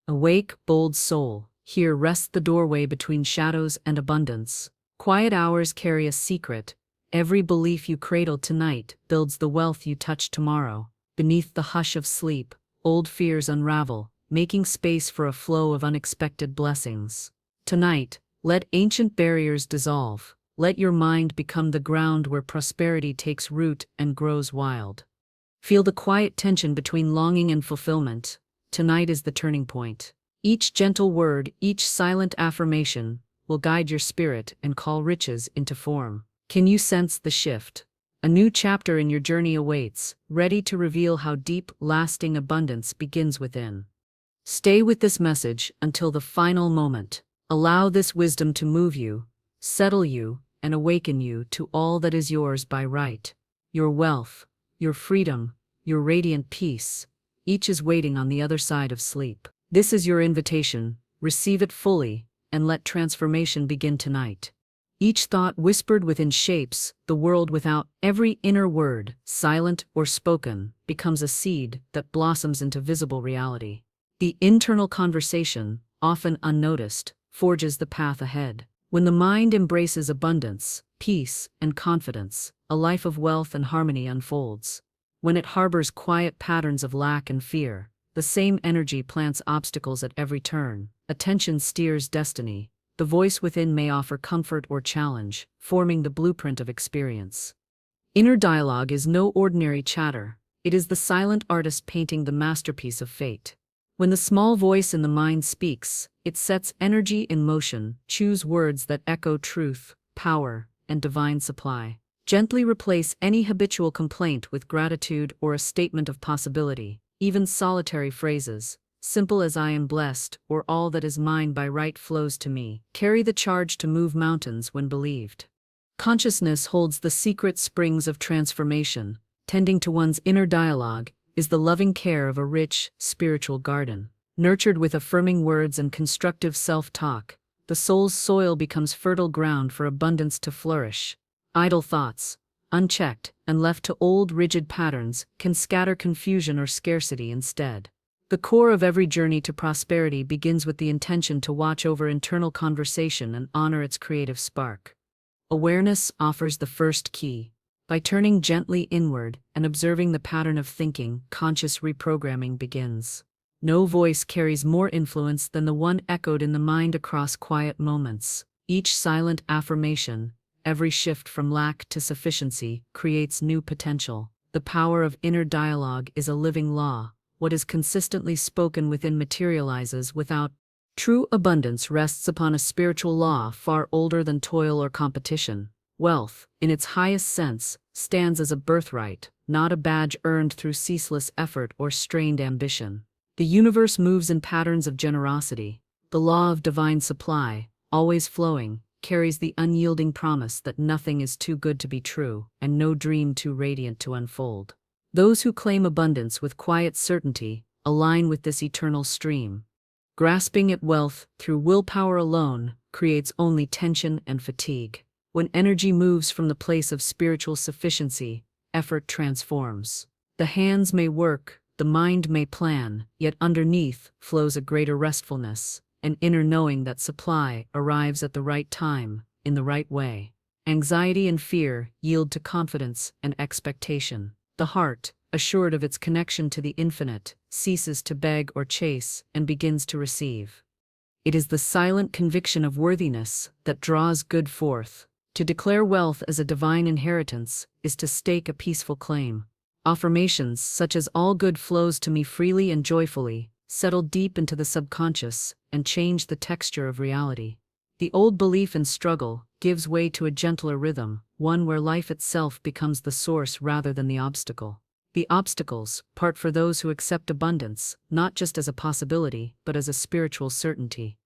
Awake, bold soul, here rests the doorway between shadows and abundance. Quiet hours carry a secret. Every belief you cradle tonight builds the wealth you touch tomorrow. Beneath the hush of sleep, old fears unravel, making space for a flow of unexpected blessings. Tonight, let ancient barriers dissolve. Let your mind become the ground where prosperity takes root and grows wild. Feel the quiet tension between longing and fulfillment. Tonight is the turning point. Each gentle word, each silent affirmation, will guide your spirit and call riches into form. Can you sense the shift? A new chapter in your journey awaits, ready to reveal how deep, lasting abundance begins within. Stay with this message until the final moment. Allow this wisdom to move you, settle you, and awaken you to all that is yours by right. Your wealth, your freedom, your radiant peace, each is waiting on the other side of sleep. This is your invitation. Receive it fully, and let transformation begin tonight. Each thought whispered within shapes the world without. Every inner word, silent or spoken, becomes a seed that blossoms into visible reality. The internal conversation, often unnoticed, forges the path ahead. When the mind embraces abundance, peace, and confidence, a life of wealth and harmony unfolds. When it harbors quiet patterns of lack and fear, the same energy plants obstacles at every turn. Attention steers destiny. The voice within may offer comfort or challenge, forming the blueprint of experience. Inner dialogue is no ordinary chatter. It is the silent artist painting the masterpiece of fate. When the small voice in the mind speaks, it sets energy in motion. Choose words that echo truth, power, and divine supply. Gently replace any habitual complaint with gratitude or a statement of possibility. Even solitary phrases, simple as "I am blessed" or "all that is mine by right flows to me," carry the charge to move mountains when believed. Consciousness holds the secret springs of transformation. Tending to one's inner dialogue is the loving care of a rich, spiritual garden. Nurtured with affirming words and constructive self-talk, the soul's soil becomes fertile ground for abundance to flourish. Idle thoughts, unchecked and left to old rigid patterns, can scatter confusion or scarcity instead. The core of every journey to prosperity begins with the intention to watch over internal conversation and honor its creative spark. Awareness offers the first key. By turning gently inward and observing the pattern of thinking, conscious reprogramming begins. No voice carries more influence than the one echoed in the mind across quiet moments. Each silent affirmation, every shift from lack to sufficiency, creates new potential. The power of inner dialogue is a living law. What is consistently spoken within materializes without. True abundance rests upon a spiritual law far older than toil or competition. Wealth, in its highest sense, stands as a birthright, not a badge earned through ceaseless effort or strained ambition. The universe moves in patterns of generosity. The law of divine supply, always flowing, carries the unyielding promise that nothing is too good to be true, and no dream too radiant to unfold. Those who claim abundance with quiet certainty align with this eternal stream. Grasping at wealth through willpower alone creates only tension and fatigue. When energy moves from the place of spiritual sufficiency, effort transforms. The hands may work, the mind may plan, yet underneath flows a greater restfulness, an inner knowing that supply arrives at the right time, in the right way. Anxiety and fear yield to confidence and expectation. The heart, assured of its connection to the infinite, ceases to beg or chase and begins to receive. It is the silent conviction of worthiness that draws good forth. To declare wealth as a divine inheritance is to stake a peaceful claim. Affirmations such as "all good flows to me freely and joyfully" settle deep into the subconscious and change the texture of reality. The old belief in struggle gives way to a gentler rhythm, one where life itself becomes the source rather than the obstacle. The obstacles part for those who accept abundance, not just as a possibility, but as a spiritual certainty.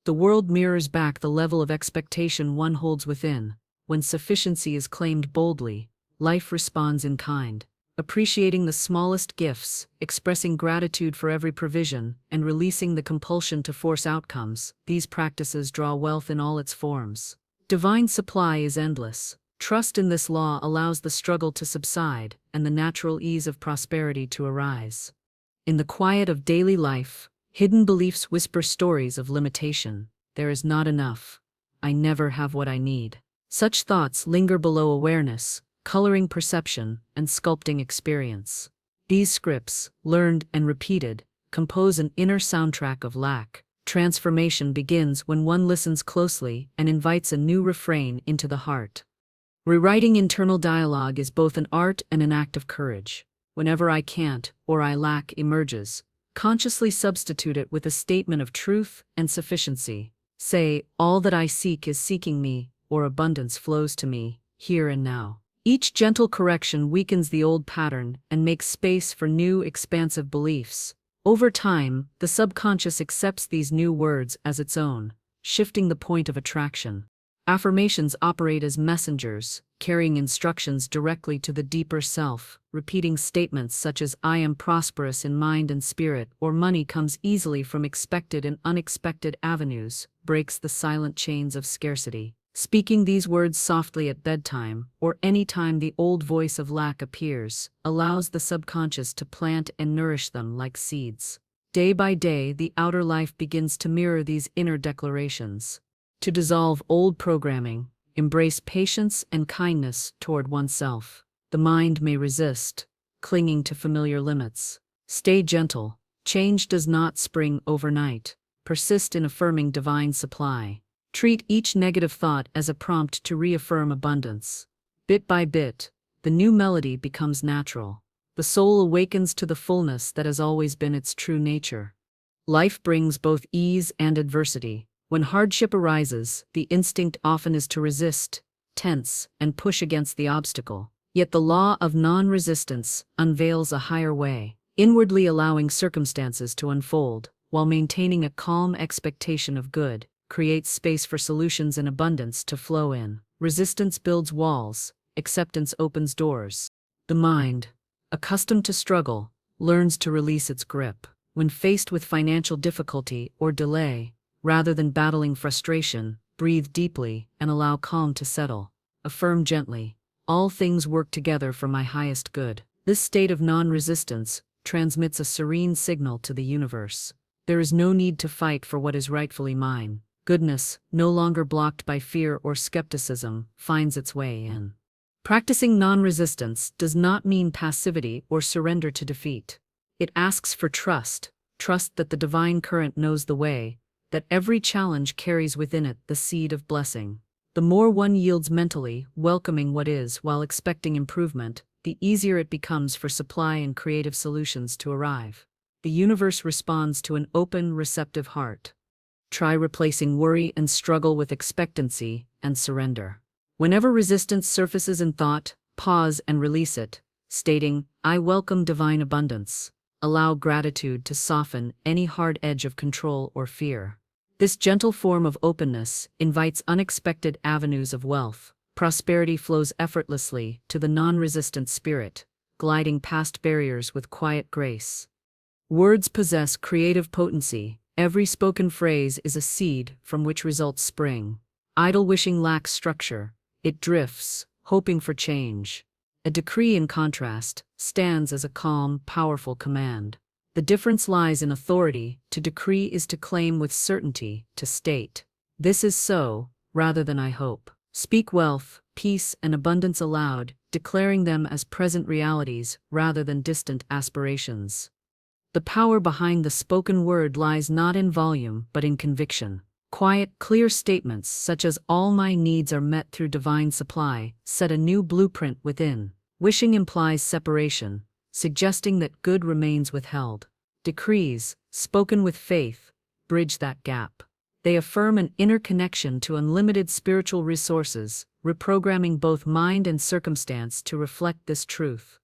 The world mirrors back the level of expectation one holds within. When sufficiency is claimed boldly, life responds in kind. Appreciating the smallest gifts, expressing gratitude for every provision, and releasing the compulsion to force outcomes, these practices draw wealth in all its forms. Divine supply is endless. Trust in this law allows the struggle to subside and the natural ease of prosperity to arise. In the quiet of daily life, Hidden beliefs whisper stories of limitation. There is not enough. I never have what I need. Such thoughts linger below awareness, coloring perception and sculpting experience. These scripts, learned and repeated, compose an inner soundtrack of lack. Transformation begins when one listens closely and invites a new refrain into the heart. Rewriting internal dialogue is both an art and an act of courage. Whenever I can't or I lack emerges, consciously substitute it with a statement of truth and sufficiency. Say, all that I seek is seeking me, or abundance flows to me, here and now. Each gentle correction weakens the old pattern and makes space for new, expansive beliefs. Over time, the subconscious accepts these new words as its own, shifting the point of attraction. Affirmations operate as messengers, carrying instructions directly to the deeper self. Repeating statements such as "I am prosperous in mind and spirit" or "money comes easily from expected and unexpected avenues" breaks the silent chains of scarcity. Speaking these words softly at bedtime, or any time the old voice of lack appears, allows the subconscious to plant and nourish them like seeds. Day by day, the outer life begins to mirror these inner declarations. To dissolve old programming, embrace patience and kindness toward oneself. The mind may resist, clinging to familiar limits. Stay gentle. Change does not spring overnight. Persist in affirming divine supply. Treat each negative thought as a prompt to reaffirm abundance. Bit by bit, the new melody becomes natural. The soul awakens to the fullness that has always been its true nature. Life brings both ease and adversity. When hardship arises, the instinct often is to resist, tense, and push against the obstacle. Yet the law of non-resistance unveils a higher way, inwardly allowing circumstances to unfold, while maintaining a calm expectation of good, creates space for solutions and abundance to flow in. Resistance builds walls, acceptance opens doors. The mind, accustomed to struggle, learns to release its grip. When faced with financial difficulty or delay, rather than battling frustration, breathe deeply and allow calm to settle. Affirm gently, "All things work together for my highest good." This state of non-resistance transmits a serene signal to the universe. There is no need to fight for what is rightfully mine. Goodness, no longer blocked by fear or skepticism, finds its way in. Practicing non-resistance does not mean passivity or surrender to defeat. It asks for trust that the divine current knows the way, that every challenge carries within it the seed of blessing. The more one yields mentally, welcoming what is while expecting improvement, the easier it becomes for supply and creative solutions to arrive. The universe responds to an open, receptive heart. Try replacing worry and struggle with expectancy and surrender. Whenever resistance surfaces in thought, pause and release it, stating, "I welcome divine abundance." Allow gratitude to soften any hard edge of control or fear. This gentle form of openness invites unexpected avenues of wealth. Prosperity flows effortlessly to the non-resistant spirit, gliding past barriers with quiet grace. Words possess creative potency. Every spoken phrase is a seed from which results spring. Idle wishing lacks structure. It drifts, hoping for change. A decree, in contrast, stands as a calm, powerful command. The difference lies in authority. To decree is to claim with certainty, to state, "This is so," rather than "I hope." Speak wealth, peace, and abundance aloud, declaring them as present realities rather than distant aspirations. The power behind the spoken word lies not in volume but in conviction. Quiet, clear statements such as "all my needs are met through divine supply" set a new blueprint within. Wishing implies separation, suggesting that good remains withheld. Decrees, spoken with faith, bridge that gap. They affirm an inner connection to unlimited spiritual resources, reprogramming both mind and circumstance to reflect this truth.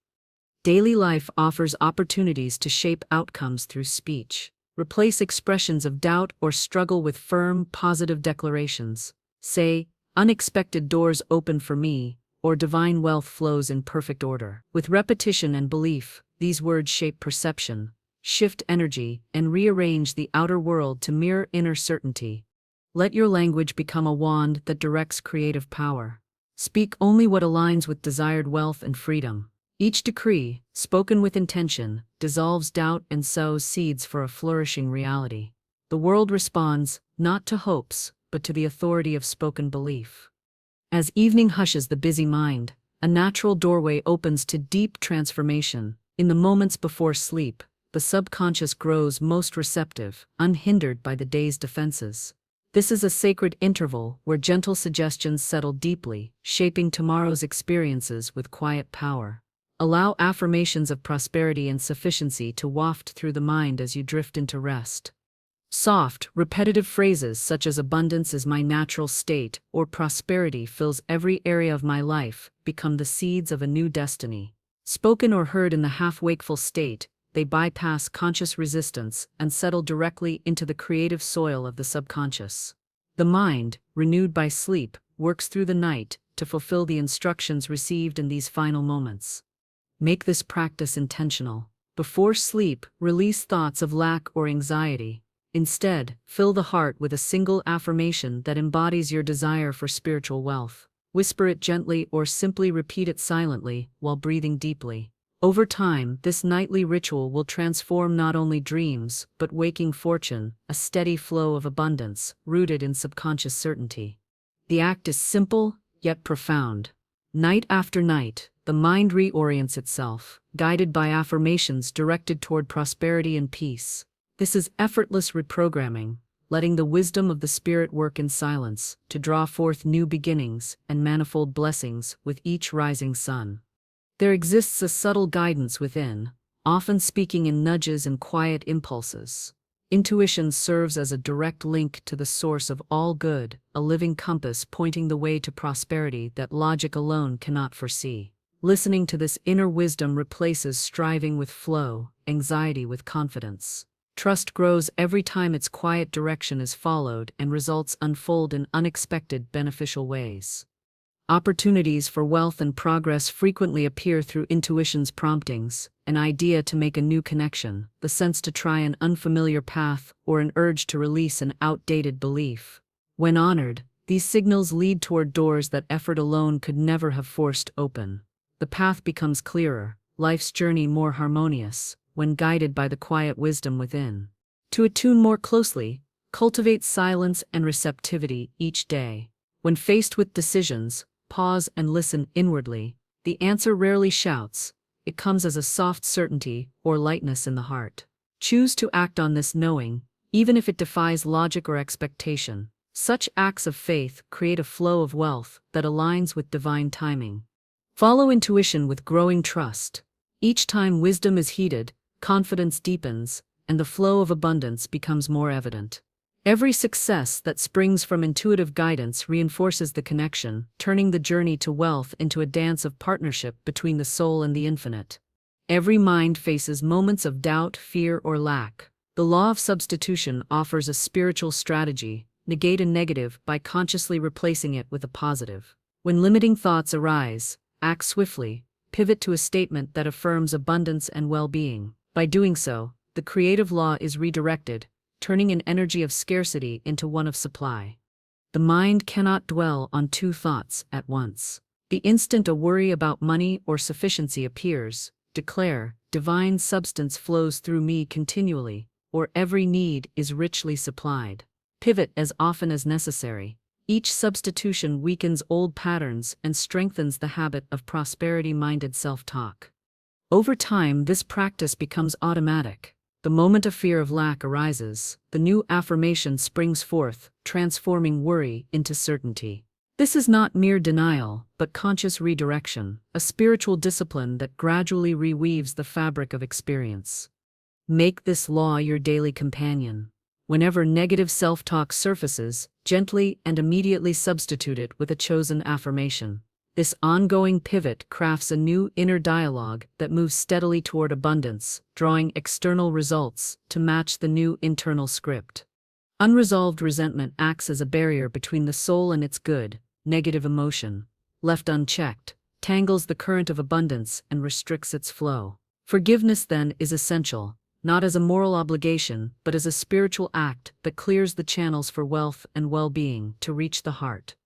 Daily life offers opportunities to shape outcomes through speech. Replace expressions of doubt or struggle with firm, positive declarations. Say, "Unexpected doors open for me," or "Divine wealth flows in perfect order." With repetition and belief, these words shape perception, shift energy, and rearrange the outer world to mirror inner certainty. Let your language become a wand that directs creative power. Speak only what aligns with desired wealth and freedom. Each decree, spoken with intention, dissolves doubt and sows seeds for a flourishing reality. The world responds, not to hopes, but to the authority of spoken belief. As evening hushes the busy mind, a natural doorway opens to deep transformation. In the moments before sleep, the subconscious grows most receptive, unhindered by the day's defenses. This is a sacred interval where gentle suggestions settle deeply, shaping tomorrow's experiences with quiet power. Allow affirmations of prosperity and sufficiency to waft through the mind as you drift into rest. Soft, repetitive phrases such as abundance is my natural state or prosperity fills every area of my life become the seeds of a new destiny. Spoken or heard in the half-wakeful state, they bypass conscious resistance and settle directly into the creative soil of the subconscious. The mind, renewed by sleep, works through the night to fulfill the instructions received in these final moments. Make this practice intentional. Before sleep, release thoughts of lack or anxiety. Instead, fill the heart with a single affirmation that embodies your desire for spiritual wealth. Whisper it gently or simply repeat it silently while breathing deeply. Over time, this nightly ritual will transform not only dreams, but waking fortune, a steady flow of abundance, rooted in subconscious certainty. The act is simple, yet profound. Night after night, the mind reorients itself, guided by affirmations directed toward prosperity and peace. This is effortless reprogramming, letting the wisdom of the spirit work in silence to draw forth new beginnings and manifold blessings with each rising sun. There exists a subtle guidance within, often speaking in nudges and quiet impulses. Intuition serves as a direct link to the source of all good, a living compass pointing the way to prosperity that logic alone cannot foresee. Listening to this inner wisdom replaces striving with flow, anxiety with confidence. Trust grows every time its quiet direction is followed and results unfold in unexpected beneficial ways. Opportunities for wealth and progress frequently appear through intuition's promptings, an idea to make a new connection, the sense to try an unfamiliar path, or an urge to release an outdated belief. When honored, these signals lead toward doors that effort alone could never have forced open. The path becomes clearer, life's journey more harmonious, when guided by the quiet wisdom within. To attune more closely, cultivate silence and receptivity each day. When faced with decisions, pause and listen inwardly. The answer rarely shouts, it comes as a soft certainty or lightness in the heart. Choose to act on this knowing, even if it defies logic or expectation. Such acts of faith create a flow of wealth that aligns with divine timing. Follow intuition with growing trust. Each time wisdom is heeded, confidence deepens, and the flow of abundance becomes more evident. Every success that springs from intuitive guidance reinforces the connection, turning the journey to wealth into a dance of partnership between the soul and the infinite. Every mind faces moments of doubt, fear, or lack. The law of substitution offers a spiritual strategy: negate a negative by consciously replacing it with a positive. When limiting thoughts arise, act swiftly, pivot to a statement that affirms abundance and well-being. By doing so, the creative law is redirected, turning an energy of scarcity into one of supply. The mind cannot dwell on two thoughts at once. The instant a worry about money or sufficiency appears, declare, divine substance flows through me continually, or every need is richly supplied. Pivot as often as necessary. Each substitution weakens old patterns and strengthens the habit of prosperity-minded self-talk. Over time, this practice becomes automatic. The moment a fear of lack arises, the new affirmation springs forth, transforming worry into certainty. This is not mere denial, but conscious redirection, a spiritual discipline that gradually reweaves the fabric of experience. Make this law your daily companion. Whenever negative self-talk surfaces, gently and immediately substitute it with a chosen affirmation. This ongoing pivot crafts a new inner dialogue that moves steadily toward abundance, drawing external results to match the new internal script. Unresolved resentment acts as a barrier between the soul and its good. Negative emotion, left unchecked, tangles the current of abundance and restricts its flow. Forgiveness, then, is essential, not as a moral obligation, but as a spiritual act that clears the channels for wealth and well-being to reach the heart.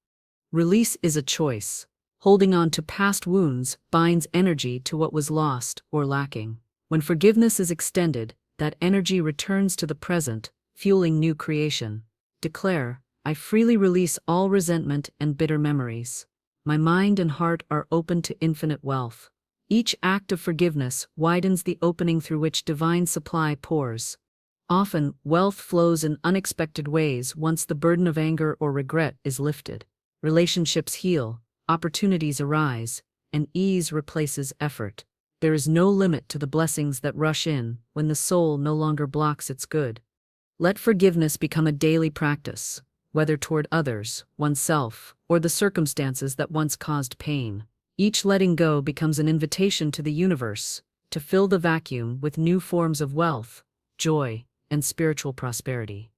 Release is a choice. Holding on to past wounds binds energy to what was lost or lacking. When forgiveness is extended, that energy returns to the present, fueling new creation. Declare, I freely release all resentment and bitter memories. My mind and heart are open to infinite wealth. Each act of forgiveness widens the opening through which divine supply pours. Often, wealth flows in unexpected ways once the burden of anger or regret is lifted. Relationships heal, opportunities arise, and ease replaces effort. There is no limit to the blessings that rush in when the soul no longer blocks its good. Let forgiveness become a daily practice, whether toward others, oneself, or the circumstances that once caused pain. Each letting go becomes an invitation to the universe to fill the vacuum with new forms of wealth, joy, and spiritual prosperity.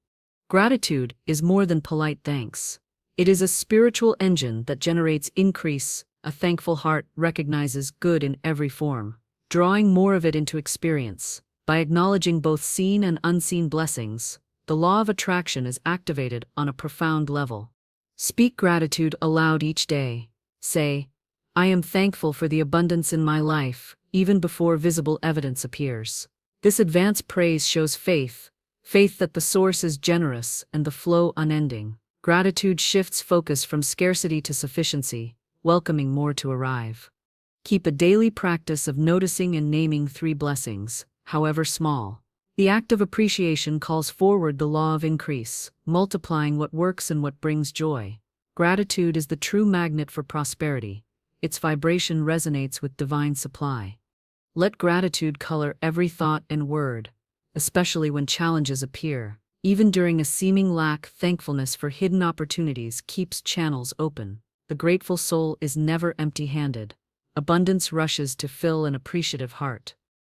Gratitude is more than polite thanks. It is a spiritual engine that generates increase. A thankful heart recognizes good in every form, drawing more of it into experience. By acknowledging both seen and unseen blessings, the law of attraction is activated on a profound level. Speak gratitude aloud each day. Say, I am thankful for the abundance in my life, even before visible evidence appears. This advanced praise shows faith that the source is generous and the flow unending. Gratitude shifts focus from scarcity to sufficiency, welcoming more to arrive. Keep a daily practice of noticing and naming 3 blessings, however small. The act of appreciation calls forward the law of increase, multiplying what works and what brings joy. Gratitude is the true magnet for prosperity. Its vibration resonates with divine supply. Let gratitude color every thought and word, especially when challenges appear. Even during a seeming lack, thankfulness for hidden opportunities keeps channels open. The grateful soul is never empty-handed. Abundance rushes to fill an appreciative heart.